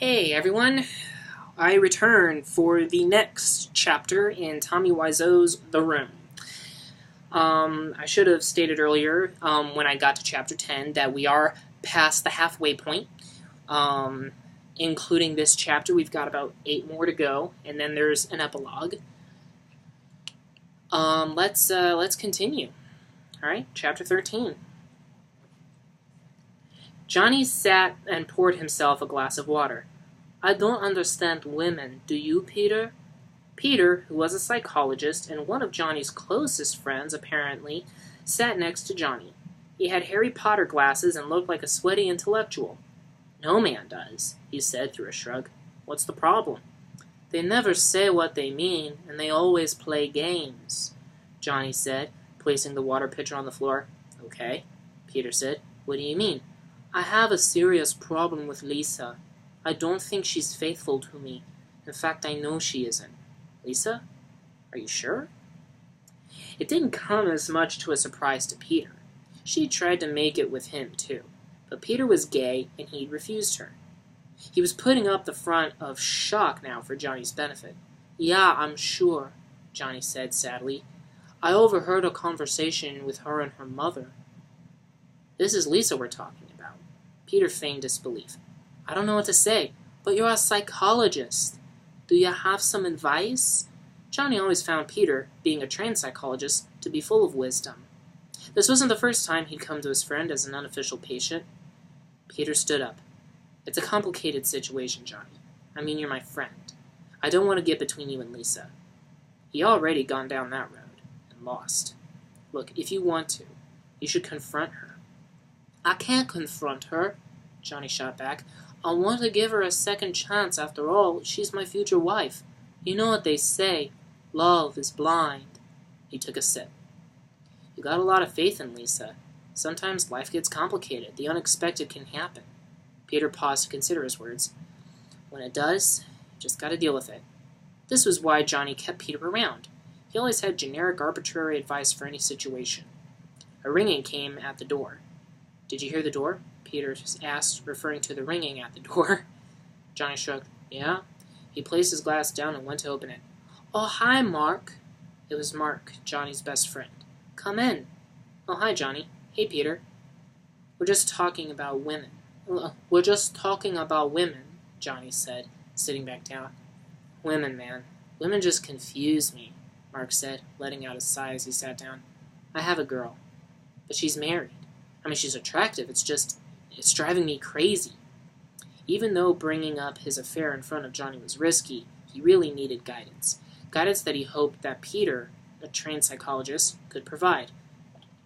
Hey everyone, I return for the next chapter in Tommy Wiseau's The Room. I should have stated earlier when I got to chapter 10 that we are past the halfway point. Including this chapter, we've got about 8 more to go, and then there's an epilogue. Let's continue. Alright, chapter 13. Johnny sat and poured himself a glass of water. I don't understand women, do you, Peter? Peter, who was a psychologist and one of Johnny's closest friends, apparently, sat next to Johnny. He had Harry Potter glasses and looked like a sweaty intellectual. No man does, he said through a shrug. What's the problem? They never say what they mean, and they always play games, Johnny said, placing the water pitcher on the floor. Okay, Peter said. What do you mean? I have a serious problem with Lisa. I don't think she's faithful to me. In fact, I know she isn't. Lisa? Are you sure? It didn't come as much to a surprise to Peter. She tried to make it with him, too. But Peter was gay, and he'd refused her. He was putting up the front of shock now for Johnny's benefit. Yeah, I'm sure, Johnny said sadly. I overheard a conversation with her and her mother. This is Lisa we're talking about. Peter feigned disbelief. I don't know what to say, but you're a psychologist. Do you have some advice? Johnny always found Peter, being a trained psychologist, to be full of wisdom. This wasn't the first time he'd come to his friend as an unofficial patient. Peter stood up. It's a complicated situation, Johnny. I mean, you're my friend. I don't want to get between you and Lisa. He already gone down that road, and lost. Look, if you want to, you should confront her. I can't confront her, Johnny shot back. I want to give her a second chance. After all, she's my future wife. You know what they say, love is blind. He took a sip. You got a lot of faith in Lisa. Sometimes life gets complicated. The unexpected can happen. Peter paused to consider his words. When it does, you just gotta deal with it. This was why Johnny kept Peter around. He always had generic, arbitrary advice for any situation. A ringing came at the door. Did you hear the door? Peter asked, referring to the ringing at the door. Johnny shrugged. Yeah? He placed his glass down and went to open it. Oh, hi, Mark. It was Mark, Johnny's best friend. Come in. Oh, hi, Johnny. Hey, Peter. We're just talking about women. Johnny said, sitting back down. Women, man. Women just confuse me, Mark said, letting out a sigh as he sat down. I have a girl, but she's married. I mean, she's attractive. It's driving me crazy. Even though bringing up his affair in front of Johnny was risky, he really needed guidance. Guidance that he hoped that Peter, a trained psychologist, could provide.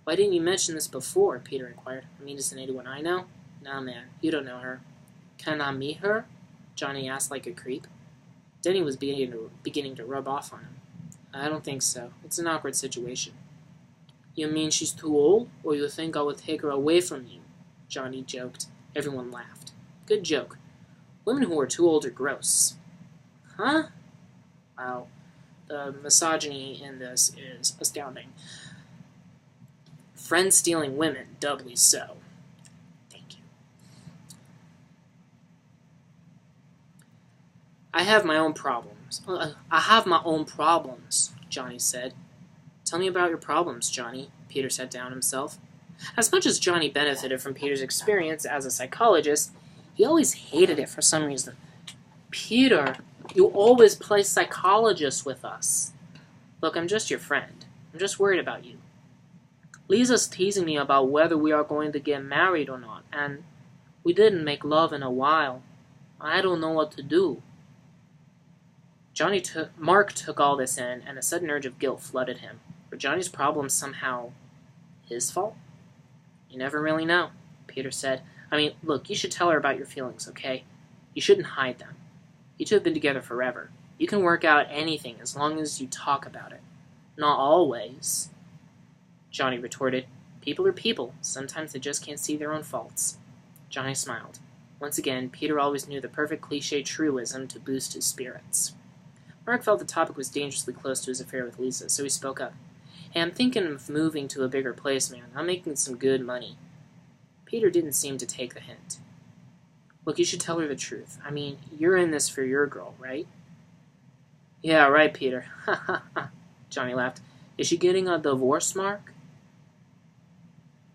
Why didn't you mention this before? Peter inquired. I mean, isn't anyone I know? Nah, man, you don't know her. Can I meet her? Johnny asked like a creep. Denny was beginning to rub off on him. I don't think so. It's an awkward situation. You mean she's too old, or you think I would take her away from you? Johnny joked. Everyone laughed. Good joke. Women who are too old are gross. Huh? Wow. The misogyny in this is astounding. Friends stealing women, doubly so. Thank you. I have my own problems, Johnny said. Tell me about your problems, Johnny, Peter sat down himself. As much as Johnny benefited from Peter's experience as a psychologist, he always hated it for some reason. Peter, you always play psychologist with us. Look, I'm just your friend. I'm just worried about you. Lisa's teasing me about whether we are going to get married or not, and we didn't make love in a while. I don't know what to do. Mark took all this in, and a sudden urge of guilt flooded him. Were Johnny's problems somehow his fault? You never really know, Peter said. I mean, look, you should tell her about your feelings, okay? You shouldn't hide them. You two have been together forever. You can work out anything as long as you talk about it. Not always, Johnny retorted. People are people. Sometimes they just can't see their own faults. Johnny smiled. Once again, Peter always knew the perfect cliché truism to boost his spirits. Mark felt the topic was dangerously close to his affair with Lisa, so he spoke up. Hey, I'm thinking of moving to a bigger place, man. I'm making some good money. Peter didn't seem to take the hint. Look, you should tell her the truth. I mean, you're in this for your girl, right? Yeah, right, Peter. Ha ha ha. Johnny laughed. Is she getting a divorce, Mark?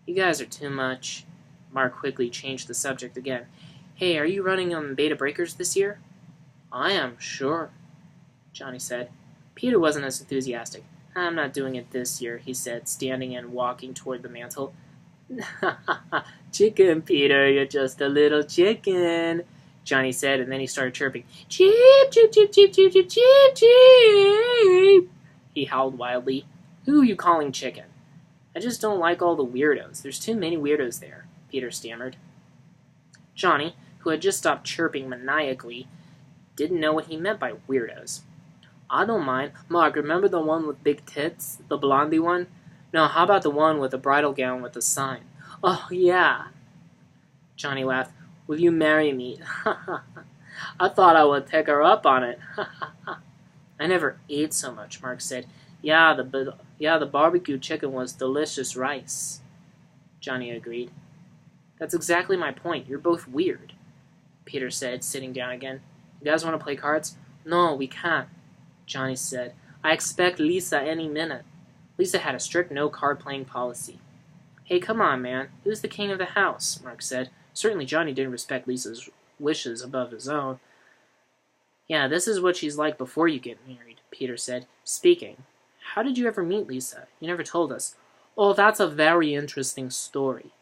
You guys are too much. Mark quickly changed the subject again. Hey, are you running Beta Breakers this year? I am, sure, Johnny said. Peter wasn't as enthusiastic. I'm not doing it this year, he said, standing and walking toward the mantel. Chicken, Peter, you're just a little chicken, Johnny said, and then he started chirping. Cheep, cheep, cheep, cheep, cheep, cheep, cheep, cheep, he howled wildly. Who are you calling chicken? I just don't like all the weirdos. There's too many weirdos there, Peter stammered. Johnny, who had just stopped chirping maniacally, didn't know what he meant by weirdos. I don't mind. Mark, remember the one with big tits? The blondie one? No, how about the one with the bridal gown with the sign? Oh, yeah. Johnny laughed. Will you marry me? I thought I would take her up on it. I never ate so much, Mark said. Yeah, the barbecue chicken was delicious rice. Johnny agreed. That's exactly my point. You're both weird, Peter said, sitting down again. You guys want to play cards? No, we can't, Johnny said. I expect Lisa any minute. Lisa had a strict no-card-playing policy. Hey, come on, man. Who's the king of the house? Mark said. Certainly Johnny didn't respect Lisa's wishes above his own. Yeah, this is what she's like before you get married, Peter said. Speaking, how did you ever meet Lisa? You never told us. Oh, that's a very interesting story.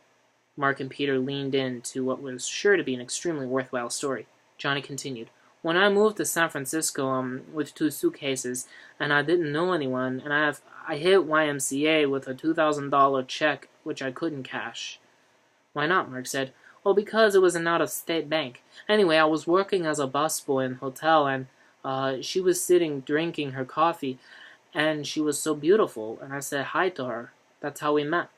Mark and Peter leaned into what was sure to be an extremely worthwhile story. Johnny continued. When I moved to San Francisco with 2 suitcases, and I didn't know anyone, and I hit YMCA with a $2,000 check, which I couldn't cash. Why not? Mark said. Well, because it was an out-of-state bank. Anyway, I was working as a busboy in a hotel, and she was sitting drinking her coffee, and she was so beautiful, and I said hi to her. That's how we met.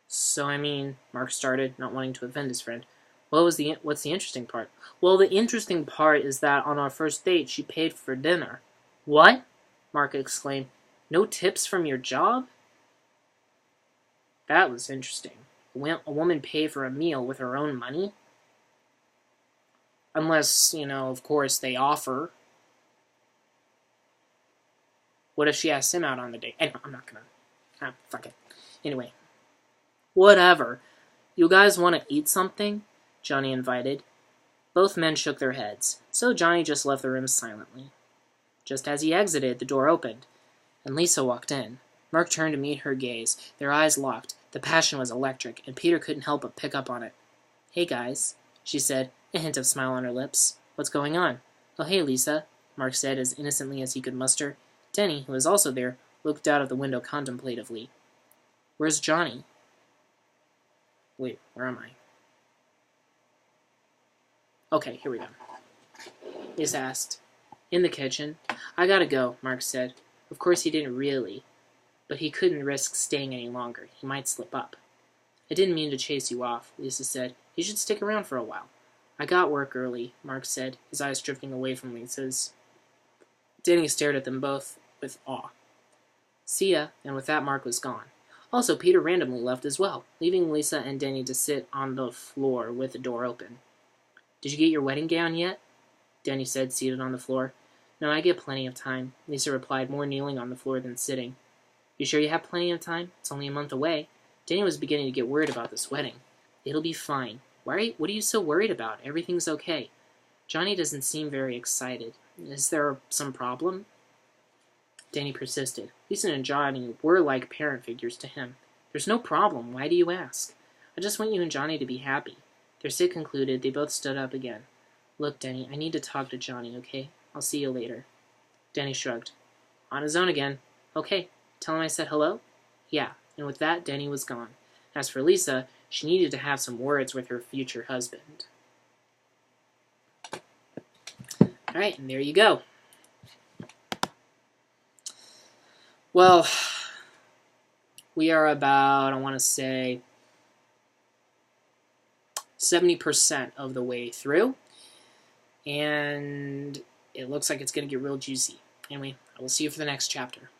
So, I mean, Mark started, not wanting to offend his friend. What's the interesting part? Well, the interesting part is that on our first date, she paid for dinner. What? Mark exclaimed. No tips from your job? That was interesting. A woman pay for a meal with her own money? Unless, of course, they offer. What if she asked him out on the date? Anyway, I'm not gonna... fuck it. Anyway. Whatever. You guys want to eat something? Johnny invited. Both men shook their heads, so Johnny just left the room silently. Just as he exited, the door opened, and Lisa walked in. Mark turned to meet her gaze. Their eyes locked. The passion was electric, and Peter couldn't help but pick up on it. Hey, guys, she said, a hint of smile on her lips. What's going on? Oh, hey, Lisa, Mark said as innocently as he could muster. Denny, who was also there, looked out of the window contemplatively. Where's Johnny? Wait, where am I? Okay, here we go. Lisa asked. In the kitchen. I gotta go, Mark said. Of course he didn't really, but he couldn't risk staying any longer. He might slip up. I didn't mean to chase you off, Lisa said. You should stick around for a while. I got work early, Mark said, his eyes drifting away from Lisa's. Danny stared at them both with awe. See ya, and with that Mark was gone. Also, Peter randomly left as well, leaving Lisa and Denny to sit on the floor with the door open. Did you get your wedding gown yet? Denny said, seated on the floor. No, I get plenty of time, Lisa replied, more kneeling on the floor than sitting. You sure you have plenty of time? It's only a month away. Danny was beginning to get worried about this wedding. It'll be fine. What are you so worried about? Everything's okay. Johnny doesn't seem very excited. Is there some problem? Danny persisted. Lisa and Johnny were like parent figures to him. There's no problem. Why do you ask? I just want you and Johnny to be happy. Their sit concluded, they both stood up again. Look, Denny, I need to talk to Johnny, okay? I'll see you later. Denny shrugged. On his own again. Okay, tell him I said hello? Yeah, and with that, Denny was gone. As for Lisa, she needed to have some words with her future husband. Alright, and there you go. Well, we are about, I want to say, 70% of the way through. And it looks like it's going to get real juicy. Anyway, I will see you for the next chapter.